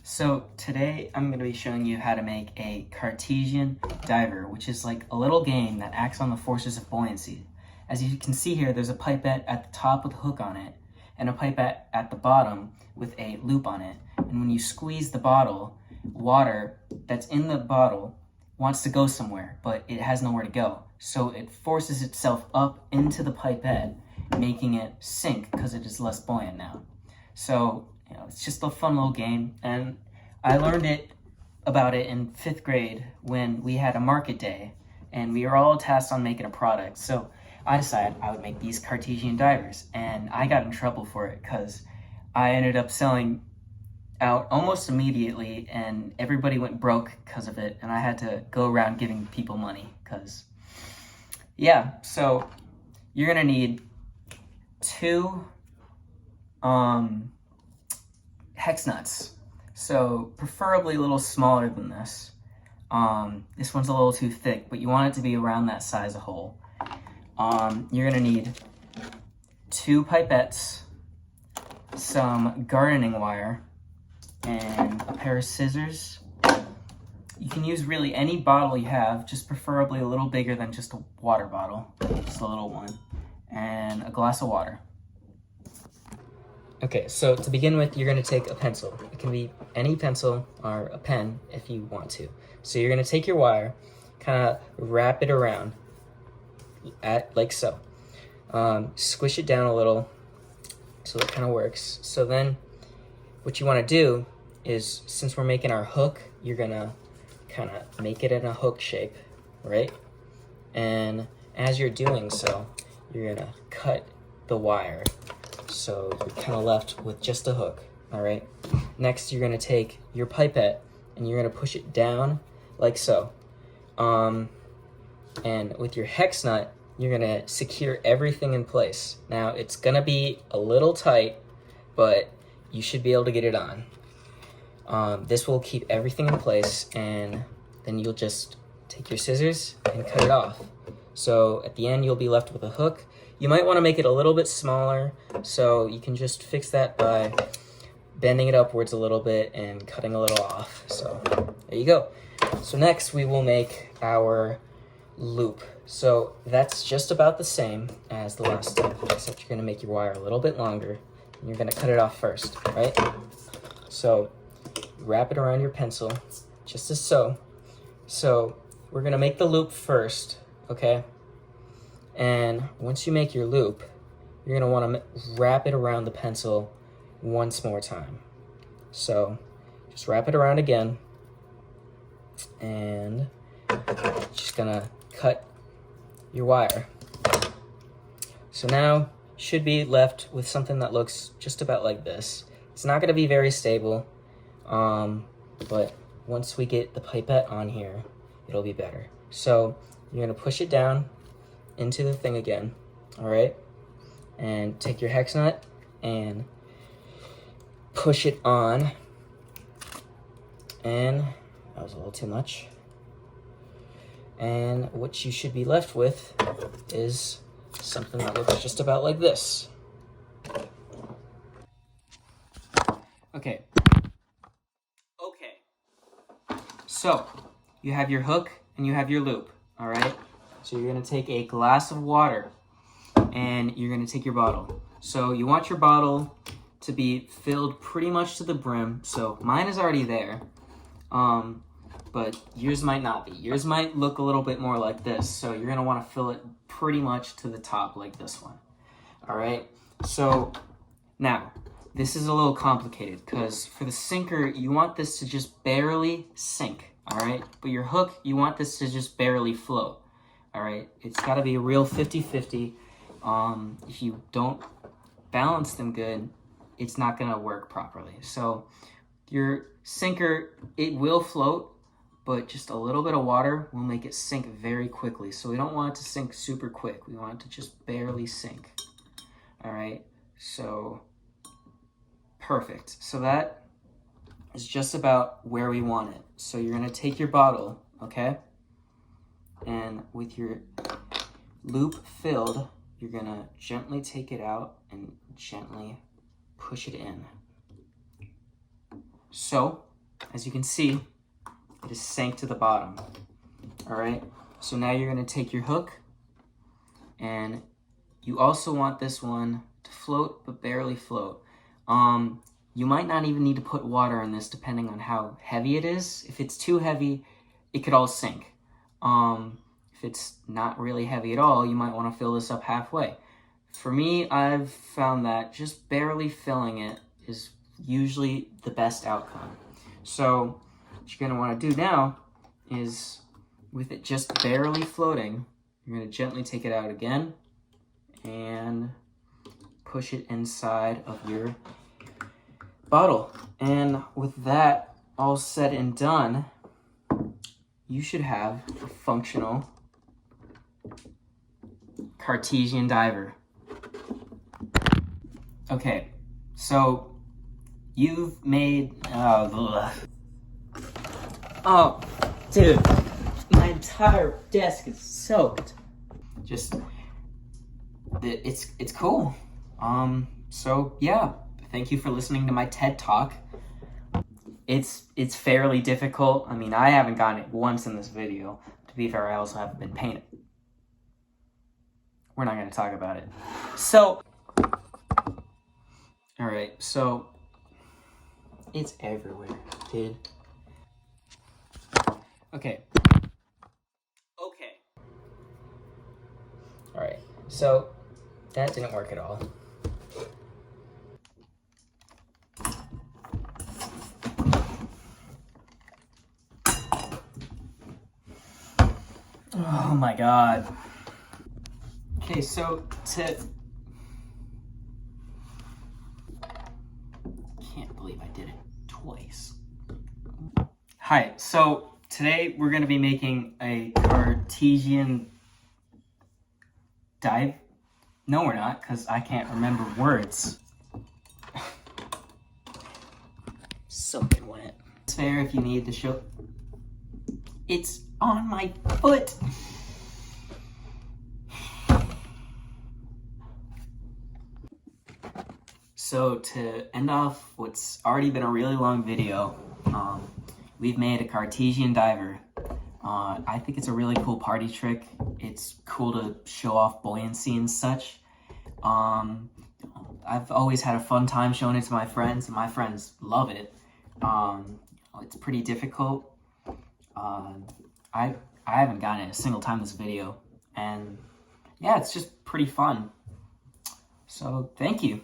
So today I'm going to be showing you how to make a Cartesian diver, which is like a little game that acts on the forces of buoyancy. As you can see here, there's a pipette at the top with a hook on it, and a pipette at the bottom with a loop on it. And when you squeeze the bottle, water that's in the bottle wants to go somewhere, but it has nowhere to go. So it forces itself up into the pipette, making it sink because it is less buoyant now. So it's just a fun little game, and I learned about it in 5th grade when we had a market day, and we were all tasked on making a product. So I decided I would make these Cartesian divers, and I got in trouble for it because I ended up selling out almost immediately, and everybody went broke because of it, and I had to go around giving people money because, so you're gonna need 2 hex nuts, so preferably a little smaller than this. This one's a little too thick, but you want it to be around that size a hole. You're gonna need 2 pipettes, some gardening wire, and a pair of scissors. You can use really any bottle you have, just preferably a little bigger than just a water bottle, just a little one, and a glass of water. Okay, so to begin with, you're going to take a pencil. It can be any pencil or a pen if you want to. So you're going to take your wire, kind of wrap it around like so. Squish it down a little so it kind of works. So then what you want to do is, since we're making our hook, you're going to kind of make it in a hook shape, right? And as you're doing so, you're going to cut the wire. So you're kind of left with just a hook, all right? Next, you're gonna take your pipette and you're gonna push it down like so. And with your hex nut, you're gonna secure everything in place. Now, it's gonna be a little tight, but you should be able to get it on. This will keep everything in place, and then you'll just take your scissors and cut it off. So at the end, you'll be left with a hook. You might want to make it a little bit smaller, so you can just fix that by bending it upwards a little bit and cutting a little off. So there you go. So next we will make our loop. So that's just about the same as the last step, except you're going to make your wire a little bit longer, and you're going to cut it off first, right? So wrap it around your pencil, just as so. So we're going to make the loop first, okay? And once you make your loop, you're going to want to wrap it around the pencil once more time. So just wrap it around again, and just going to cut your wire. So now you should be left with something that looks just about like this. It's not going to be very stable, but once we get the pipette on here, it'll be better. So you're going to push it down into the thing again, all right? And take your hex nut and push it on. And that was a little too much. And what you should be left with is something that looks just about like this. Okay. So you have your hook and you have your loop, all right? So you're gonna take a glass of water and you're gonna take your bottle. So you want your bottle to be filled pretty much to the brim. So mine is already there, but yours might not be. Yours might look a little bit more like this. So you're gonna wanna fill it pretty much to the top like this one. All right, so now this is a little complicated because for the sinker, you want this to just barely sink, all right? But your hook, you want this to just barely float. All right, it's got to be a real 50-50. If you don't balance them good, it's not going to work properly. So your sinker, it will float, but just a little bit of water will make it sink very quickly. So we don't want it to sink super quick. We want it to just barely sink. All right, so perfect. So that is just about where we want it. So you're going to take your bottle, okay? And with your loop filled, you're gonna gently take it out and gently push it in. So as you can see, it is sank to the bottom. All right, so now you're gonna take your hook, and you also want this one to float, but barely float. You might not even need to put water in this depending on how heavy it is. If it's too heavy, it could all sink. If it's not really heavy at all, you might want to fill this up halfway. For me, I've found that just barely filling it is usually the best outcome. So what you're gonna want to do now is, with it just barely floating, you're gonna gently take it out again and push it inside of your bottle. And with that all said and done, you should have a functional Cartesian diver. Okay, so you've made, oh, dude, my entire desk is soaked. Just, it's cool. So yeah, thank you for listening to my TED Talk. It's fairly difficult. I mean, I haven't gotten it once in this video. To be fair, I also haven't been painted. We're not gonna talk about it. So, all right, so it's everywhere, dude. Okay. All right, so that didn't work at all. Oh my God. Okay, so can't believe I did it twice. Hi, so today we're gonna be making a Cartesian dive. No, we're not, because I can't remember words. Soaking wet. It's fair if you need to show. It's on my foot. So to end off what's already been a really long video, we've made a Cartesian diver. I think it's a really cool party trick. It's cool to show off buoyancy and such. I've always had a fun time showing it to my friends, and my friends love it. It's pretty difficult. I haven't gotten it a single time this video, and yeah, it's just pretty fun. So thank you.